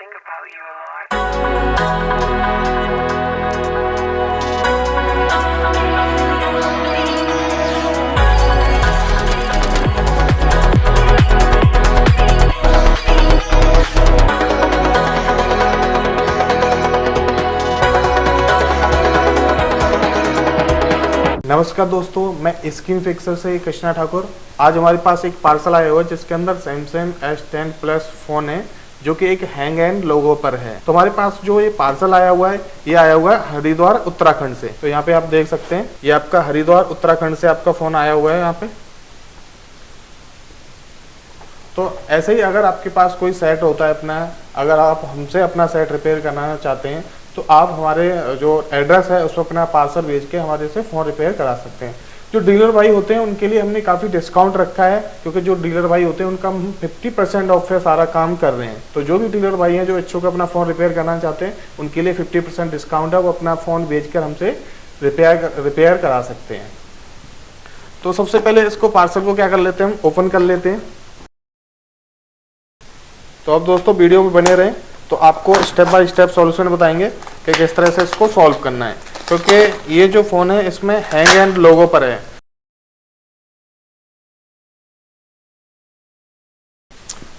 think about you a lot. नमस्कार दोस्तों, मैं स्क्रीन फिक्सर से कृष्णा ठाकुर। आज हमारे पास एक पार्सल आया हुआ है जिसके अंदर सैमसंग S10 प्लस फ़ोन है जो कि एक हैंग एंड लोगो पर है। तो हमारे पास जो ये पार्सल आया हुआ है ये आया हुआ है हरिद्वार उत्तराखंड से। तो यहाँ पे आप देख सकते हैं ये आपका हरिद्वार उत्तराखंड से आपका फ़ोन आया हुआ है यहाँ पे। तो ऐसे ही अगर आपके पास कोई सेट होता है अपना, अगर आप हमसे अपना सेट रिपेयर कराना चाहते हैं तो आप हमारे जो एड्रेस है उस पर अपना पार्सल भेज के हमारे से फ़ोन रिपेयर करा सकते हैं। जो डीलर भाई होते हैं उनके लिए हमने काफ़ी डिस्काउंट रखा है, क्योंकि जो डीलर भाई होते हैं उनका हम 50% ऑफ से सारा काम कर रहे हैं। तो जो भी डीलर भाई हैं जो इच्छुक अपना फ़ोन रिपेयर करना चाहते हैं उनके लिए 50% डिस्काउंट है, वो अपना फ़ोन भेज कर हमसे रिपेयर करा सकते हैं। तो सबसे पहले इसको पार्सल को क्या कर लेते हैं, हम ओपन कर लेते हैं। तो अब दोस्तों वीडियो में बने रहें, तो आपको स्टेप बाय स्टेप सॉल्यूशन बताएंगे कि किस तरह से इसको सॉल्व करना है, क्योंकि ये जो फ़ोन है इसमें हैंग एंड लोगो पर है।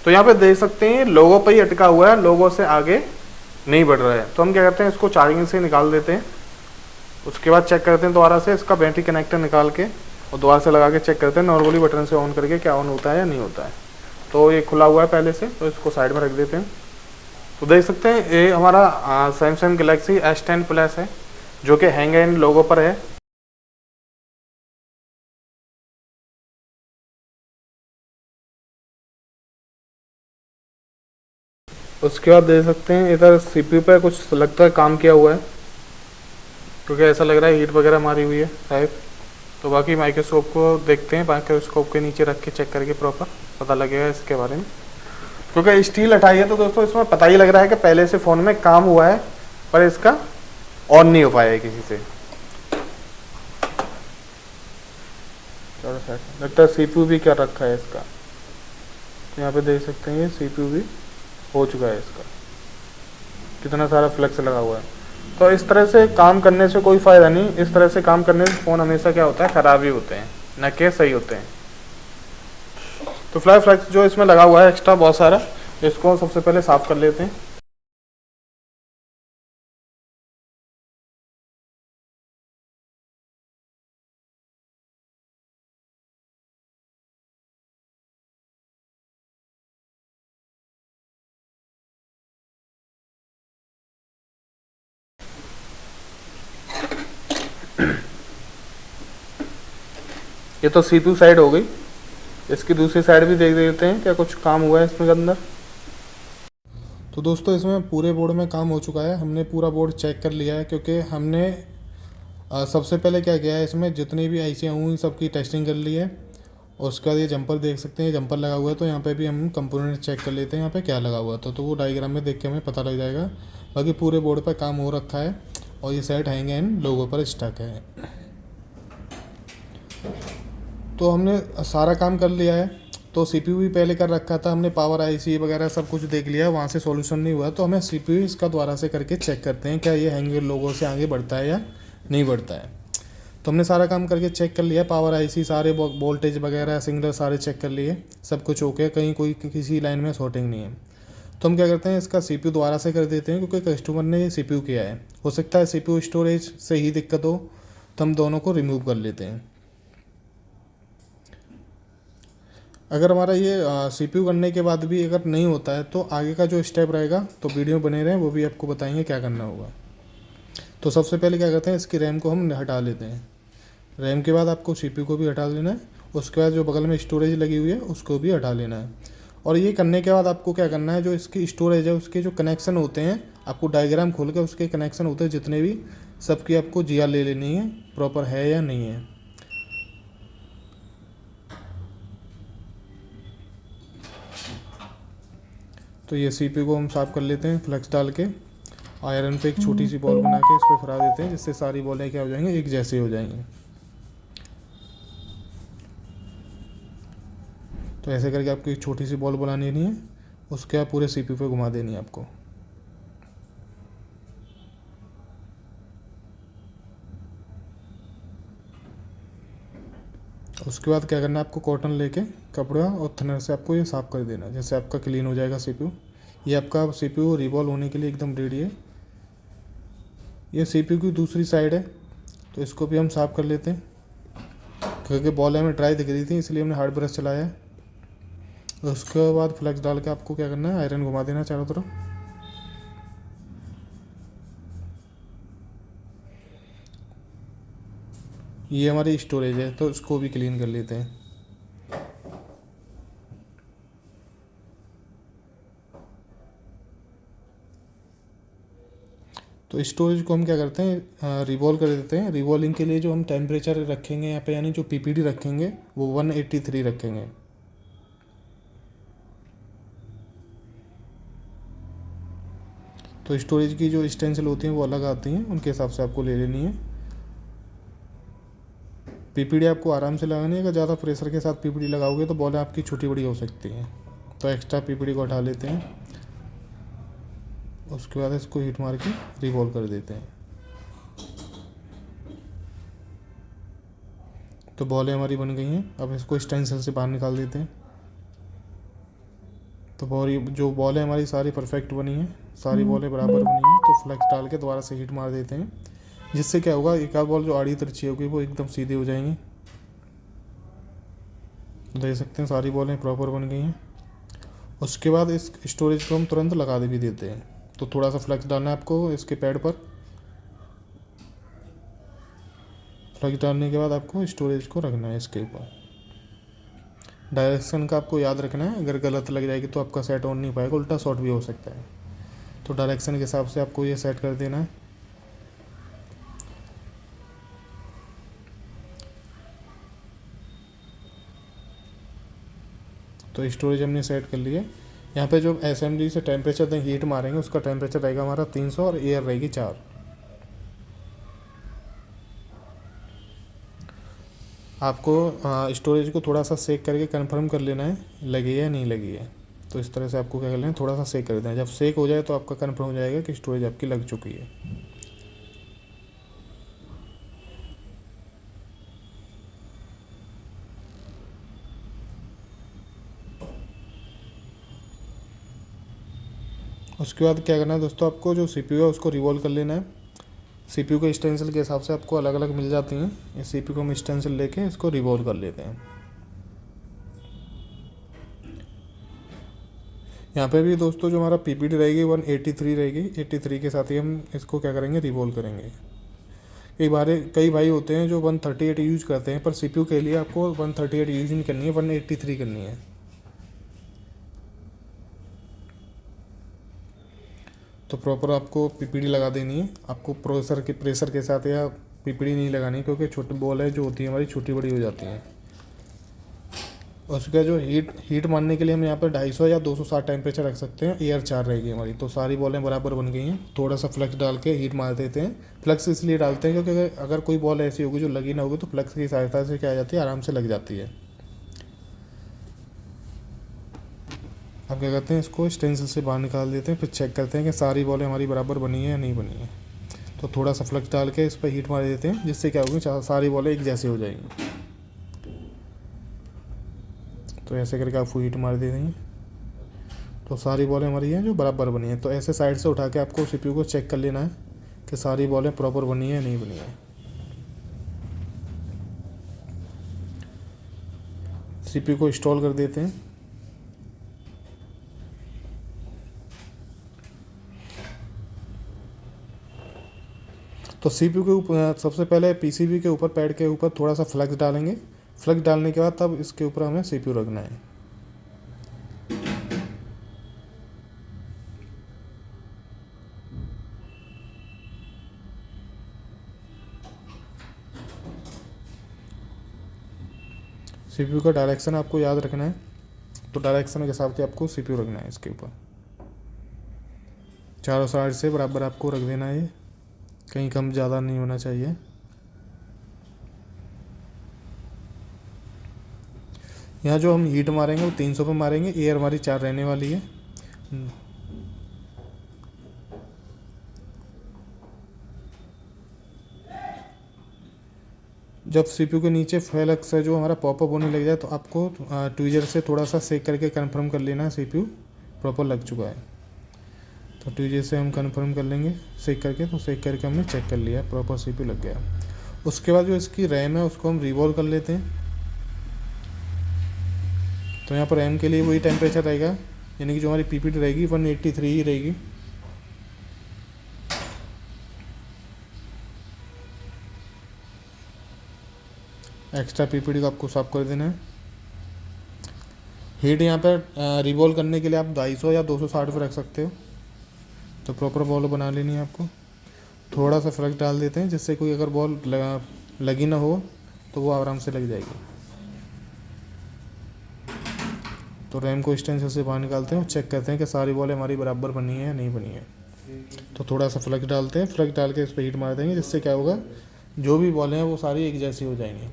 तो यहाँ पे देख सकते हैं लोगो पर ही अटका हुआ है, लोगो से आगे नहीं बढ़ रहा है। तो हम क्या करते हैं, इसको चार्जिंग से निकाल देते हैं। उसके बाद चेक करते हैं दोबारा से इसका बैटरी कनेक्टर निकाल के और दोबारा से लगा के चेक करते हैं नॉर्मली बटन से ऑन करके क्या ऑन होता है या नहीं होता है। तो ये खुला हुआ है पहले से, तो इसको साइड में रख देते हैं। तो देख सकते हैं ये हमारा सैमसंग गैलेक्सी S10 प्लस है जो कि हैंग एंड लोगो पर है। उसके बाद देख सकते हैं इधर CPU पे कुछ लगता है काम किया हुआ है, क्योंकि ऐसा लग रहा है हीट वगैरह मारी हुई है शायद। तो बाकी माइक्रोस्कोप को देखते हैं, माइक्रोस्कोप के नीचे रख के चेक करके प्रॉपर पता लगेगा इसके बारे में। क्योंकि स्टील हटाई है तो दोस्तों इसमें पता ही लग रहा है कि पहले से फ़ोन में काम हुआ है पर इसका ऑन नहीं हो पाया है किसी से। लगता है CPU भी क्या रखा है इसका। यहाँ पे देख सकते हैं ये CPU भी हो चुका है इसका, कितना सारा फ्लेक्स लगा हुआ है। तो इस तरह से काम करने से कोई फ़ायदा नहीं। इस तरह से काम करने से फ़ोन हमेशा क्या होता है, ख़राब ही होते हैं, न कि सही होते हैं। तो फ्लेक्स जो इसमें लगा हुआ है एक्स्ट्रा बहुत सारा, इसको सबसे पहले साफ़ कर लेते हैं। ये तो CPU साइड हो गई, इसकी दूसरी साइड भी देख देते हैं क्या कुछ काम हुआ है इसमें अंदर। तो दोस्तों इसमें पूरे बोर्ड में काम हो चुका है, हमने पूरा बोर्ड चेक कर लिया है, क्योंकि हमने सबसे पहले क्या किया है, इसमें जितनी भी आईसियाँ हुई सबकी टेस्टिंग कर ली है। और उसके बाद ये जंपर देख सकते हैं, जंपर लगा हुआ है। तो यहाँ पे भी हम कंपोनेंट चेक कर लेते हैं यहाँ पे क्या लगा हुआ था, तो वो डायग्राम में देख के हमें पता लग जाएगा। बाकी पूरे बोर्ड पर काम हो रखा है और ये सेट हैंग एंड लोगो पर स्टक है। तो हमने सारा काम कर लिया है। तो CPU भी पहले कर रखा था हमने, पावर IC वगैरह सब कुछ देख लिया, वहाँ से सॉल्यूशन नहीं हुआ। तो हमें CPU इसका दोबारा से करके चेक करते हैं क्या ये हैंग एंड लोगो से आगे बढ़ता है या नहीं बढ़ता है। तो हमने सारा काम करके चेक कर लिया, पावर IC सारे वोल्टेज वगैरह सिग्नल सारे चेक कर लिए, सब कुछ ओके, कहीं कोई किसी लाइन में शॉर्टिंग नहीं है। तो हम क्या करते हैं, इसका CPU दोबारा से कर देते हैं, क्योंकि कस्टमर ने ये CPU किया है। हो सकता है CPU स्टोरेज से ही दिक्कत हो, तो हम दोनों को रिमूव कर लेते हैं। अगर हमारा ये CPU करने के बाद भी अगर नहीं होता है तो आगे का जो स्टेप रहेगा, तो वीडियो बने रहें, वो भी आपको बताएंगे क्या करना होगा। तो सबसे पहले क्या करते हैं, इसकी रैम को हम हटा लेते हैं। रैम के बाद आपको CPU को भी हटा लेना है। उसके बाद जो बगल में स्टोरेज लगी हुई है उसको भी हटा लेना है। और ये करने के बाद आपको क्या करना है, जो इसकी स्टोरेज है उसके जो कनेक्शन होते हैं, आपको डायग्राम खोल के उसके कनेक्शन होते हैं जितने भी, सबकी आपको GR ले लेनी है, प्रॉपर है या नहीं है। तो ये CPU को हम साफ़ कर लेते हैं फ्लेक्स डाल के। आयरन पे एक छोटी सी बॉल बना के इस पर फिरा देते हैं, जिससे सारी बॉलें क्या हो जाएंगी, एक जैसे हो जाएंगी। तो ऐसे करके आपको एक छोटी सी बॉल बनानी नहीं है, उसके आप पूरे CPU पे घुमा देनी है आपको। उसके बाद क्या करना है आपको, कॉटन लेके कपड़ा और थिनर से आपको ये साफ़ कर देना, जैसे आपका क्लीन हो जाएगा सीपीयू। ये आपका सीपीयू रिवॉल्व होने के लिए एकदम रेडी है। ये सीपीयू की दूसरी साइड है, तो इसको भी हम साफ़ कर लेते हैं, क्योंकि बॉल हमें ड्राई दिख रही थी इसलिए हमने हार्ड ब्रश चलाया है। उसके बाद फ्लैक्स डाल के आपको क्या करना है, आयरन घुमा देना चारों तरफ। ये हमारी स्टोरेज है, तो इसको भी क्लीन कर लेते हैं। तो स्टोरेज को हम क्या करते हैं, रिवॉल्व कर देते हैं। रिवॉल्विंग के लिए जो हम टेम्परेचर रखेंगे यहाँ पे, यानी जो पीपीडी रखेंगे वो 183 रखेंगे। तो स्टोरेज की जो स्टेंसिल होती हैं वो अलग आती हैं, उनके हिसाब से आपको ले लेनी है। पीपीडी आपको आराम से लगानी है, अगर ज़्यादा प्रेशर के साथ पीपीडी लगाओगे तो बॉल आपकी छोटी बड़ी हो सकती हैं। तो एक्स्ट्रा पीपीडी को हटा लेते हैं। उसके बाद इसको हीट मार के रिवॉल्व कर देते हैं। तो बॉलें हमारी बन गई हैं। अब इसको स्टेंसिल से बाहर निकाल देते हैं। तो जो बॉलें हमारी सारी परफेक्ट बनी हैं, सारी बॉलें बराबर बनी हैं। तो फ्लैक्स डाल के दोबारा से हीट मार देते हैं, जिससे क्या होगा, एक आध बॉल जो आड़ी तिरछी होगी वो एकदम सीधी हो जाएंगी। देख सकते हैं सारी बॉलें प्रॉपर बन गई हैं। उसके बाद इस स्टोरेज को हम तुरंत लगा भी देते हैं। तो थोड़ा सा फ्लैक्स डालना है आपको इसके पैड पर। फ्लैक्स डालने के बाद आपको स्टोरेज को रखना है इसके ऊपर। डायरेक्शन का आपको याद रखना है, अगर गलत लग जाएगी तो आपका सेट ऑन नहीं पाएगा, उल्टा शॉट भी हो सकता है। तो डायरेक्शन के हिसाब से आपको ये सेट कर देना है। तो स्टोरेज हमने सेट कर लिया। यहाँ पे जो असेंबली से टेम्परेचर दें हीट मारेंगे, उसका टेम्परेचर रहेगा हमारा 300 और एयर रहेगी 4। आपको स्टोरेज को थोड़ा सा सेक करके कंफर्म कर लेना है लगी है या नहीं लगी है। तो इस तरह से आपको क्या कर लेना है, थोड़ा सा सेक कर देना है। जब सेक हो जाए तो आपका कंफर्म हो जाएगा कि स्टोरेज आपकी लग चुकी है। उसके बाद क्या करना है दोस्तों, आपको जो सीपीयू है उसको रिवॉल्व कर लेना है। सीपीयू के स्टेंसिल के हिसाब से आपको अलग अलग मिल जाती हैं। इस सीपीयू को हम स्टेंसिल लेके इसको रिवॉल्व कर लेते हैं। यहाँ पे भी दोस्तों जो हमारा पीपीडी रहेगी 183 रहेगी। 83 के साथ ही हम इसको क्या करेंगे, रिवॉल्व करेंगे। कई भाई होते हैं जो 138 यूज़ करते हैं, पर सीपीयू के लिए आपको 138 यूज नहीं करनी है, 183 करनी है। तो प्रॉपर आपको पीपीडी लगा देनी है। आपको प्रेशर के साथ या पीपीडी नहीं लगानी, क्योंकि छोटी बॉल है जो होती है हमारी छोटी बड़ी हो जाती हैं। उसका जो हीट मारने के लिए हम यहाँ पर 250 या 260 टेम्परेचर रख सकते हैं। एयर 4 रहेगी हमारी। तो सारी बॉलें बराबर बन गई हैं। थोड़ा सा फ्लक्स डाल के हीट मार देते हैं। फ्लक्स इसलिए डालते हैं क्योंकि अगर कोई बॉल ऐसी होगी जो लगी ना होगी तो फ्लक्स की सहायता से क्या आ जाती है, आराम से लग जाती है। अब क्या करते हैं, इसको स्टेंसिल से बाहर निकाल देते हैं, फिर चेक करते हैं कि सारी बॉलें हमारी बराबर बनी है या नहीं बनी है। तो थोड़ा सा फ्लक्स डाल के इस पर हीट मार देते हैं, जिससे क्या होगी, सारी बॉलें एक जैसी हो जाएंगी। तो ऐसे करके आपको हीट मार दे देंगे। तो सारी बॉलें हमारी हैं जो बराबर बनी है। तो ऐसे साइड से उठा के आपको सीपीयू को चेक कर लेना है कि सारी बॉलें प्रॉपर बनी है या नहीं बनी है। सीपीयू को इंस्टॉल कर देते हैं। तो सीपीयू के ऊपर सबसे पहले पीसीबी के ऊपर, पैड के ऊपर थोड़ा सा फ्लक्स डालेंगे। फ्लक्स डालने के बाद तब इसके ऊपर हमें सीपीयू रखना है। सीपीयू का डायरेक्शन आपको याद रखना है। तो डायरेक्शन के हिसाब से आपको सीपीयू रखना है इसके ऊपर। चारों साइड से बराबर आपको रख देना है, कहीं कम ज़्यादा नहीं होना चाहिए। यहाँ जो हम हीट मारेंगे वो 300 पे मारेंगे। एयर हमारी 4 रहने वाली है। जब सीपीयू के नीचे फ्लैक्स है जो हमारा पॉपअप होने लग जाए तो आपको ट्वीजर से थोड़ा सा सेक करके कंफर्म कर लेना है सीपीयू प्रॉपर लग चुका है। तो ट्वीजर से हम कंफर्म कर लेंगे सेक करके, तो सेक करके हमने चेक कर लिया प्रॉपर सीपीयू लग गया। उसके बाद जो इसकी रैम है उसको हम रिवॉल्व कर लेते हैं। तो यहाँ पर रैम के लिए वही टेम्परेचर रहेगा, यानी कि जो हमारी पीपीटी रहेगी 183 ही रहेगी। एक्स्ट्रा पीपीटी को आपको साफ कर देना है। हीट यहाँ पर रिवॉल्व करने के लिए आप 250 या 260 पर रख सकते हो। तो प्रॉपर बॉल बना लेनी है आपको। थोड़ा सा फ्लक्स डाल देते हैं जिससे कोई अगर बॉल लगी ना हो तो वो आराम से लग जाएगी। तो रैम को इस टेंशन से बाहर निकालते हैं और चेक करते हैं कि सारी बॉलें हमारी बराबर बनी है या नहीं बनी है। तो थोड़ा सा फ्लक्स डालते हैं, फ्लक्स डाल के इस पर हीट मार देंगे जिससे क्या होगा, जो भी बॉलें हैं वो सारी एक जैसी हो जाएंगी।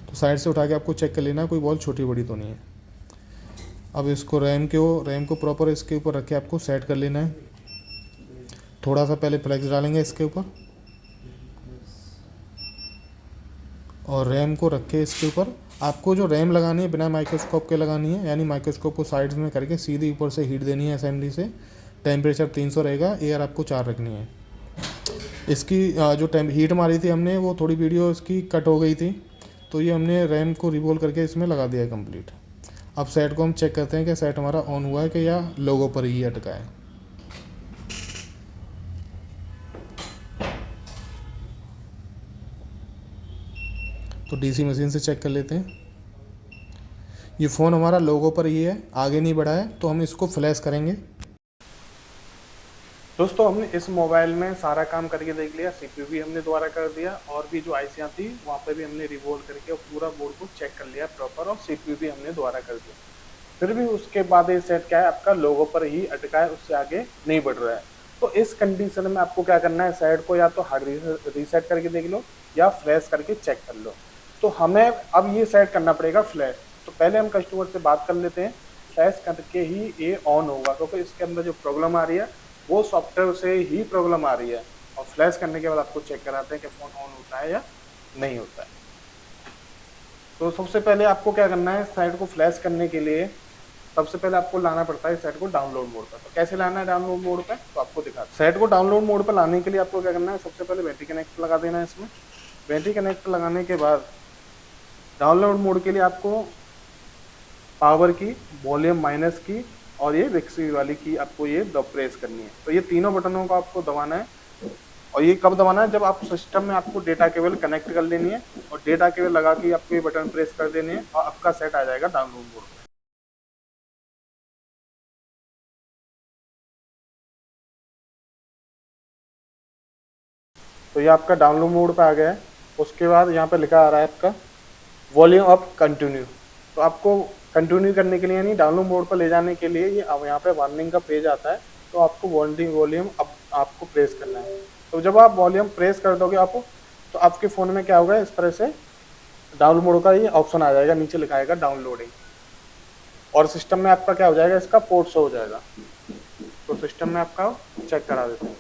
तो साइड से उठा के आपको चेक कर लेना कोई बॉल छोटी बड़ी तो नहीं है। अब इसको रैम को प्रॉपर इसके ऊपर रख के आपको सेट कर लेना है। थोड़ा सा पहले फ्लैक्स डालेंगे इसके ऊपर और रैम को रख के इसके ऊपर आपको जो रैम लगानी है बिना माइक्रोस्कोप के लगानी है, यानी माइक्रोस्कोप को साइड्स में करके सीधी ऊपर से हीट देनी है असेंबली से। टेम्परेचर 300 रहेगा, एयर आपको 4 रखनी है। इसकी जो हीट मारी थी हमने वो थोड़ी वीडियो इसकी कट हो गई थी, तो ये हमने रैम को रिवॉल्व करके इसमें लगा दिया है कंप्लीट। अब सेट को हम चेक करते हैं कि सेट हमारा ऑन हुआ है कि या लोगो पर ही अटका है। तो डीसी मशीन से चेक कर लेते हैं। ये फ़ोन हमारा लोगो पर ही है, आगे नहीं बढ़ा है, तो हम इसको फ्लैश करेंगे। दोस्तों हमने इस मोबाइल में सारा काम करके देख लिया, सीपीयू भी हमने दोबारा कर दिया और भी जो आईसियाँ थी वहाँ पे भी हमने रिवॉल्व करके और पूरा बोर्ड को चेक कर लिया प्रॉपर, और सीपीयू भी हमने दोबारा कर दिया। फिर भी उसके बाद ये सेट क्या है, आपका लोगो पर ही अटका है, उससे आगे नहीं बढ़ रहा है। तो इस कंडीशन में आपको क्या करना है, सेट को या तो हार्ड रीसेट करके देख लो या फ्लैश करके चेक कर लो। तो हमें अब ये सेट करना पड़ेगा फ्लैश। तो पहले हम कस्टमर से बात कर लेते हैं, फ्लैश करके ही ये ऑन होगा, क्योंकि इसके अंदर जो प्रॉब्लम आ रही है वो सॉफ्टवेयर से ही प्रॉब्लम आ रही है। और फ्लैश करने के बाद आपको चेक कराते हैं कि फ़ोन ऑन होता है या नहीं होता है। तो सबसे पहले आपको क्या करना है, साइट को फ्लैश करने के लिए सबसे पहले आपको लाना पड़ता है सेट को डाउनलोड मोड पर। तो कैसे लाना है डाउनलोड मोड पे, तो आपको दिखाते हैं। सेट को डाउनलोड मोड पर लाने के लिए आपको क्या करना है, सबसे पहले बैटरी कनेक्ट लगा देना है। इसमें बैटरी कनेक्ट लगाने के बाद डाउनलोड मोड के लिए आपको पावर की, वॉल्यूम माइनस की और ये विक्सी वाली की आपको ये प्रेस करनी है। तो ये तीनों बटनों को आपको दबाना है। और ये कब दबाना है, जब आप सिस्टम में आपको डेटा केबल कनेक्ट कर लेनी है और डेटा केबल लगा के आपको ये बटन प्रेस कर देने हैं और आपका सेट आ जाएगा डाउनलोड मोड पे। तो ये आपका डाउनलोड मोड पे आ गया है। उसके बाद यहाँ पे लिखा आ रहा है आपका वॉल्यूम अप कंटिन्यू। तो आपको कंटिन्यू करने के लिए यानी डाउनलोड मोड पर ले जाने के लिए ये अब यहाँ पे वार्निंग का पेज आता है, तो आपको वॉल्यूम अब आपको प्रेस करना है। तो जब आप वॉल्यूम प्रेस कर दोगे आप, तो आपके फ़ोन में क्या होगा, इस तरह से डाउनलोड मोड का ये ऑप्शन आ जाएगा, नीचे लिखा आएगा डाउनलोडिंग, और सिस्टम में आपका क्या हो जाएगा, इसका पोर्ट शो हो जाएगा। तो सिस्टम में आपका चेक करा देते हैं।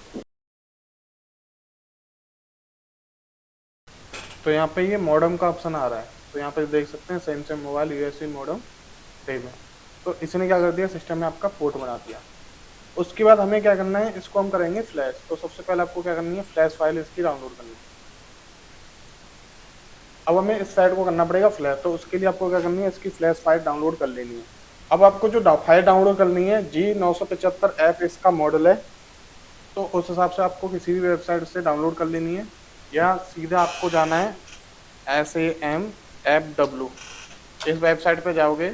तो यहाँ पे ये मॉडम का ऑप्शन आ रहा है, तो यहाँ पे देख सकते हैं Samsung mobile USB modem save है। तो इसने क्या कर दिया, सिस्टम में आपका पोर्ट बना दिया। उसके बाद हमें क्या करना है, इसको हम करेंगे फ्लैश। तो सबसे पहले आपको क्या करनी है, फ्लैश फाइल इसकी डाउनलोड करनी है। अब हमें इस साइड को करना पड़ेगा फ्लैश, तो उसके लिए आपको क्या करनी है, इसकी फ्लैश फाइल डाउनलोड कर लेनी है। अब आपको जो फाइल डाउनलोड करनी है G975F इसका मॉडल है, तो उस हिसाब से आपको किसी भी वेबसाइट से डाउनलोड कर लेनी है, या सीधा आपको जाना है SAMFW, इस वेबसाइट पे जाओगे।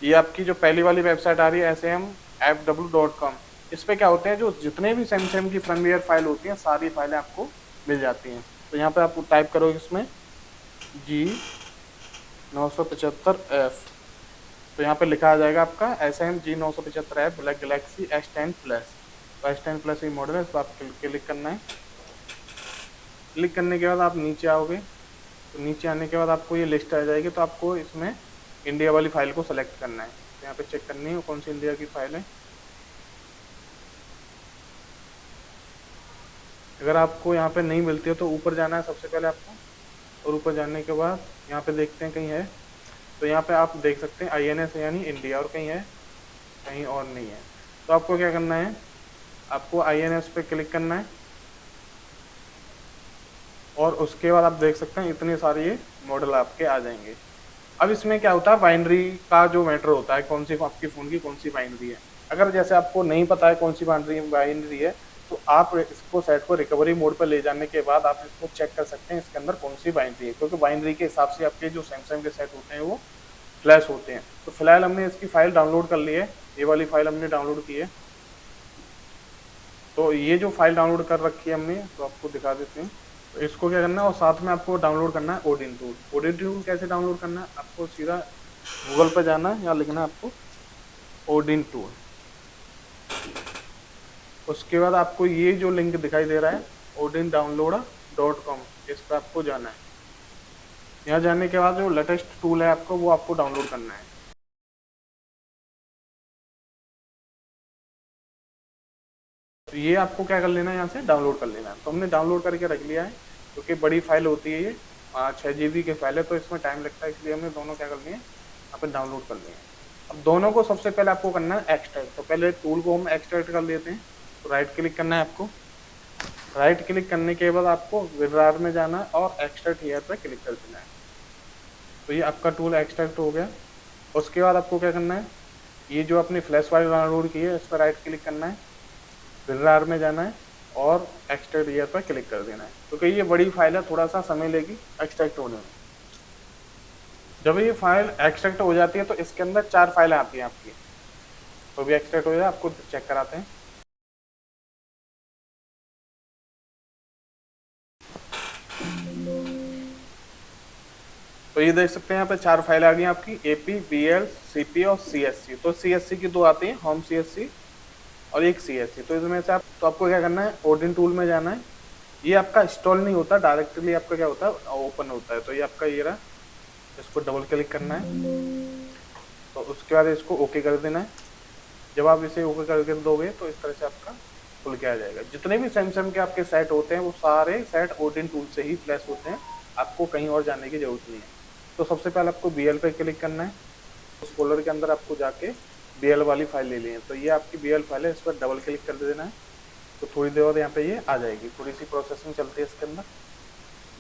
ये आपकी जो पहली वाली वेबसाइट आ रही है samfw.com, इस पे क्या होते हैं, जो जितने भी सैमसंग की फर्मवेयर फाइल होती हैं सारी फाइलें आपको मिल जाती हैं। तो यहाँ पे आप टाइप करोगे इसमें G975F, तो यहाँ पे लिखा आ जाएगा आपका SM G975F black Galaxy S10 plus. तो S10 प्लस ये मॉडल है, इस पर आप क्लिक करना है। क्लिक करने के बाद आप नीचे आओगे, तो नीचे आने के बाद आपको ये लिस्ट आ जाएगी, तो आपको इसमें इंडिया वाली फाइल को सेलेक्ट करना है। तो यहाँ पे चेक करनी है कौन सी इंडिया की फाइल है। अगर आपको यहाँ पे नहीं मिलती है तो ऊपर जाना है सबसे पहले आपको, और ऊपर जाने के बाद यहाँ पे देखते हैं कहीं है, तो यहाँ पे आप देख सकते हैं INS यानी इंडिया, और कहीं है, कहीं और नहीं है। तो आपको क्या करना है, आपको INS पे क्लिक करना है, और उसके बाद आप देख सकते हैं इतने सारे ये मॉडल आपके आ जाएंगे। अब इसमें क्या होता है, बाइनरी का जो मैटर होता है, कौन सी आपकी फ़ोन की कौन सी बाइनरी है। अगर जैसे आपको नहीं पता है कौन सी बाइनरी है, तो आप इसको सेट को रिकवरी मोड पर ले जाने के बाद आप इसको चेक कर सकते हैं इसके अंदर कौन सी बाइनरी है, क्योंकि बाइनरी के हिसाब से आपके जो सैमसंग के सेट होते हैं वो फ्लैश होते हैं। तो फिलहाल हमने इसकी फाइल डाउनलोड कर ली है, ये वाली फाइल हमने डाउनलोड की है। तो ये जो फाइल डाउनलोड कर रखी है हमने, तो आपको दिखा देते हैं। तो इसको क्या करना है, और साथ में आपको डाउनलोड करना है ओडिन टूल। ओडिन टूल कैसे डाउनलोड करना है, आपको सीधा गूगल पर जाना है, या लिखना है आपको ओडिन टूल। उसके बाद आपको ये जो लिंक दिखाई दे रहा है odindownloader.com, इस पर आपको जाना है। यहाँ जाने के बाद जो लेटेस्ट टूल है आपको, वो आपको डाउनलोड करना है। तो ये आपको क्या कर लेना है, यहाँ से डाउनलोड कर लेना है। तो हमने डाउनलोड करके रख लिया है, क्योंकि बड़ी फाइल होती है ये, 6 GB की फाइल है, तो इसमें टाइम लगता है, इसलिए हमने दोनों क्या कर लिए हैं, यहाँ पे डाउनलोड कर लिए हैं। अब दोनों को सबसे पहले आपको करना है एक्सट्रैक्ट। तो पहले टूल को हम एक्सट्रैक्ट कर लेते हैं। तो राइट क्लिक करना है आपको, राइट क्लिक करने के बाद आपको विड्रार में जाना है और एक्सट्रैक्ट हियर पर क्लिक कर देना है। तो ये आपका टूल एक्सट्रैक्ट हो गया। उसके बाद आपको क्या करना है, ये जो अपनी फ्लैश फाइल डाउनलोड की है, इस पर राइट क्लिक करना है, विड्रार में जाना है और एक्सट्रैक्ट हियर पर क्लिक कर देना है, क्योंकि ये बड़ी फाइल है, थोड़ा सा समय लेगी एक्सट्रैक्ट होने में। जब ये फाइल एक्सट्रैक्ट हो जाती है तो इसके अंदर 4 फाइलें आती हैं आपकी। तो भी एक्सट्रैक्ट हो जाए, आपको चेक कराते हैं। तो ये देख सकते हैं यहाँ पे 4 फाइलें आ गई आपकी, AP, BL, CP और CSC। तो CSC की 2 आती हैं, होम CSC और एक CSC। तो इसमें से आपको क्या करना है, ओडिन टूल में जाना है। ये आपका इंस्टॉल नहीं होता, डायरेक्टली आपका क्या होता है, ओपन होता है। तो ये आपका ये रहा, इसको डबल क्लिक करना है। तो उसके बाद इसको ओके कर देना है। जब आप इसे ओके करके दोगे तो इस तरह से आपका खुल के आ जाएगा। जितने भी सैमसंग के आपके सेट होते हैं वो सारे सेट ओडिन टूल से ही फ्लैश होते हैं, आपको कहीं और जाने की जरूरत नहीं है। तो सबसे पहले आपको BL पे क्लिक करना है। उस फोल्डर के अंदर आपको जाके BL वाली फाइल ले ली है। तो ये आपकी BL फाइल है, इस पर डबल क्लिक कर देना है। तो थोड़ी देर बाद यहाँ पे ये आ जाएगी, थोड़ी सी प्रोसेसिंग चलती है इसके अंदर।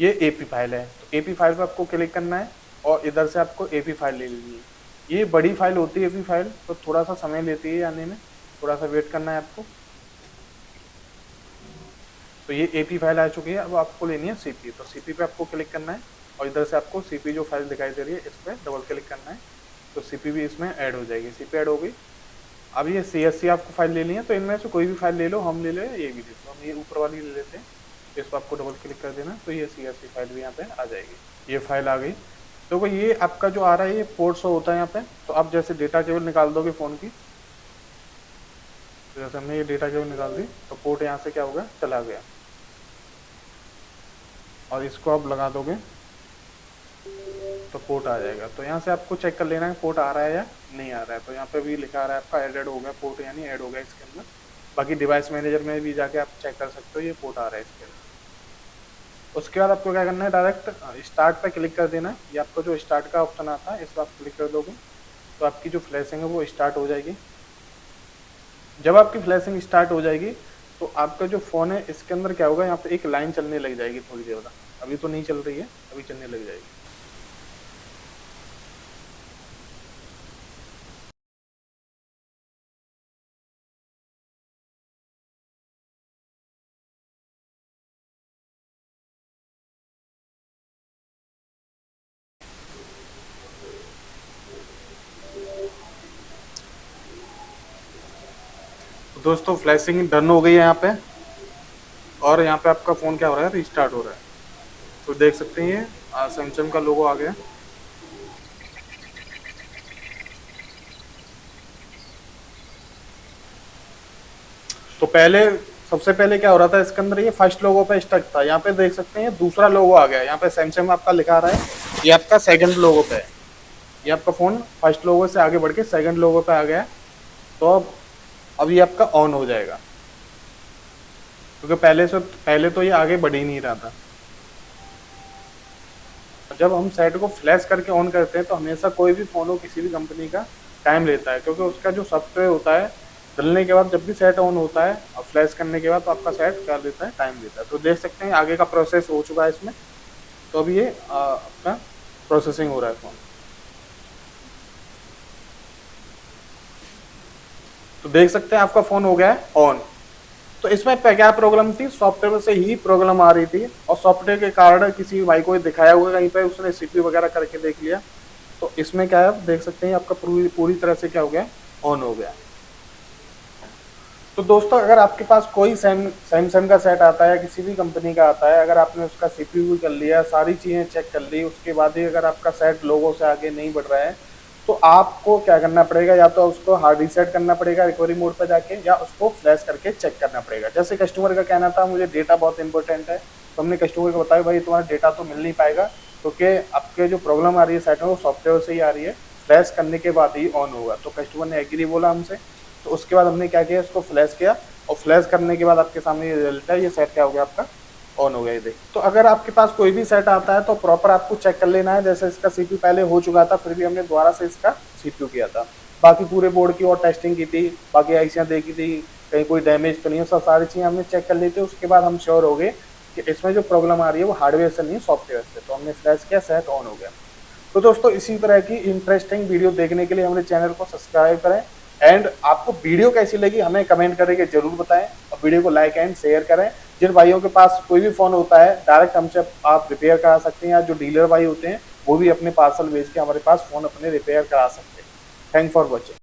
ये AP फाइल है, तो AP फाइल पर आपको क्लिक करना है और इधर से आपको AP फाइल ले लेनी है। ये बड़ी फाइल होती है AP फाइल, तो थोड़ा सा समय लेती है आने में, थोड़ा सा वेट करना है आपको। तो ये AP फाइल आ चुकी है, अब आपको लेनी है CP। तो CP पे आपको क्लिक करना है और इधर से आपको CP जो फाइल दिखाई दे रही है इस पर डबल क्लिक करना है। तो CP भी इसमें ऐड हो जाएगी, CP ऐड हो गई। अब ये CSC आपको फाइल लेनी है, तो इनमें से कोई भी फाइल ले लो, हम ले लो ये भी ले लो। हम ये ऊपर वाली ले लेते हैं, इस पर आपको डबल क्लिक कर देना, तो ये CSC फाइल भी यहाँ पे आ जाएगी। ये फाइल आ गई। तो ये आपका जो आ रहा है ये पोर्ट शो होता है यहाँ पे। तो आप जैसे डेटा केबल निकाल दोगे फ़ोन की, जैसे हमने ये डेटा केबल निकाल दी, तो पोर्ट यहाँ से क्या होगा, चला गया। और इसको आप लगा दोगे तो पोर्ट आ जाएगा। तो यहाँ से आपको चेक कर लेना है पोर्ट आ रहा है या नहीं आ रहा है। तो यहाँ पे भी लिखा आ रहा है आपका एडेड हो गया पोर्ट, यानी ऐड हो गया इसके अंदर। बाकी डिवाइस मैनेजर में भी जाके आप चेक कर सकते हो, ये पोर्ट आ रहा है इसके अंदर। उसके बाद आपको क्या करना है, डायरेक्ट स्टार्ट पे क्लिक कर देना है। ये आपको जो स्टार्ट का ऑप्शन आता है, इस पर आप क्लिक कर दोगे तो आपकी जो फ्लैशिंग है वो स्टार्ट हो जाएगी। जब आपकी फ्लैशिंग स्टार्ट हो जाएगी तो आपका जो फ़ोन है इसके अंदर क्या होगा, यहाँ पे एक लाइन चलने लग जाएगी थोड़ी देर बाद। अभी तो नहीं चल रही है, अभी चलने लग जाएगी। दोस्तों फ्लैशिंग डन हो गई है यहाँ पे, और यहाँ पे आपका फ़ोन क्या हो रहा है, रिस्टार्ट हो रहा है। तो देख सकते हैं ये सैमसंग का लोगो आ गया। तो पहले सबसे पहले क्या हो रहा था इसके अंदर, ये फर्स्ट लोगो पे स्टक था। यहाँ पे देख सकते हैं दूसरा लोगो आ गया, यहाँ पे सैमसंग आपका लिखा आ रहा है, ये आपका सेकंड लोगो पे है। ये आपका फ़ोन फर्स्ट लोगो से आगे बढ़ के सेकंड लोगो पे आ गया। तो अब ये आपका ऑन हो जाएगा। क्योंकि पहले तो ये आगे बढ़ ही नहीं रहा था। जब हम सेट को फ्लैश करके ऑन करते हैं तो हमेशा कोई भी फ़ोन हो किसी भी कंपनी का टाइम लेता है, क्योंकि उसका जो सॉफ्टवेयर होता है डलने के बाद जब भी सेट ऑन होता है और फ्लैश करने के बाद तो आपका सेट क्या लेता है, टाइम लेता है। तो देख सकते हैं आगे का प्रोसेस हो चुका है इसमें। तो अभी ये आपका प्रोसेसिंग हो रहा है फ़ोन। तो देख सकते हैं आपका फ़ोन हो गया है ऑन। तो इसमें क्या प्रॉब्लम थी, सॉफ्टवेयर से ही प्रॉब्लम आ रही थी और सॉफ्टवेयर के कारण किसी भाई को दिखाया हुआ कहीं पे, उसने सीपीयू वगैरह करके देख लिया। तो इसमें क्या है, आप देख सकते हैं आपका पूरी तरह से क्या हो गया, ऑन हो गया। तो दोस्तों अगर आपके पास कोई सैमसंग का सेट आता है या किसी भी कंपनी का आता है, अगर आपने उसका सीपीयू भी कर लिया, सारी चीज़ें चेक कर ली, उसके बाद ही अगर आपका सेट लोगों से आगे नहीं बढ़ रहा है, तो आपको क्या करना पड़ेगा, या तो उसको हार्ड रीसेट करना पड़ेगा रिकवरी मोड पर जाके, या उसको फ्लैश करके चेक करना पड़ेगा। जैसे कस्टमर का कहना था मुझे डेटा बहुत इंपॉर्टेंट है, तो हमने कस्टमर को बताया भाई तुम्हारा डेटा तो मिल नहीं पाएगा, क्योंकि आपके जो प्रॉब्लम आ रही है सेट में वो सॉफ्टवेयर से ही आ रही है, फ्लैश करने के बाद ही ऑन होगा। तो कस्टमर ने एग्री बोला हमसे। तो उसके बाद हमने क्या किया, इसको फ्लैश किया और फ्लैश करने के बाद आपके सामने ये रिजल्ट है, ये सेट क्या हो गया आपका, ऑन हो गया। ये देख, तो अगर आपके पास कोई भी सेट आता है तो प्रॉपर आपको चेक कर लेना है। जैसे इसका सीपीयू पहले हो चुका था, फिर भी हमने दोबारा से इसका सीपीयू किया था, बाकी पूरे बोर्ड की और टेस्टिंग की थी, बाकी आईसियाँ देखी थी, कहीं कोई डैमेज तो नहीं है, सब सारी चीज़ें हमने चेक कर ली थी। उसके बाद हम श्योर हो गए कि इसमें जो प्रॉब्लम आ रही है वो हार्डवेयर से नहीं सॉफ्टवेयर से। तो हमने फ्लैश किया, सेट ऑन हो गया। तो दोस्तों इसी तरह की इंटरेस्टिंग वीडियो देखने के लिए हमारे चैनल को सब्सक्राइब करें, एंड आपको वीडियो कैसी लगी हमें कमेंट करके जरूर बताएं, और वीडियो को लाइक एंड शेयर करें। जिन भाइयों के पास कोई भी फ़ोन होता है डायरेक्ट हमसे आप रिपेयर करा सकते हैं, या जो डीलर भाई होते हैं वो भी अपने पार्सल भेज के हमारे पास फ़ोन अपने रिपेयर करा सकते हैं। Thank for watching.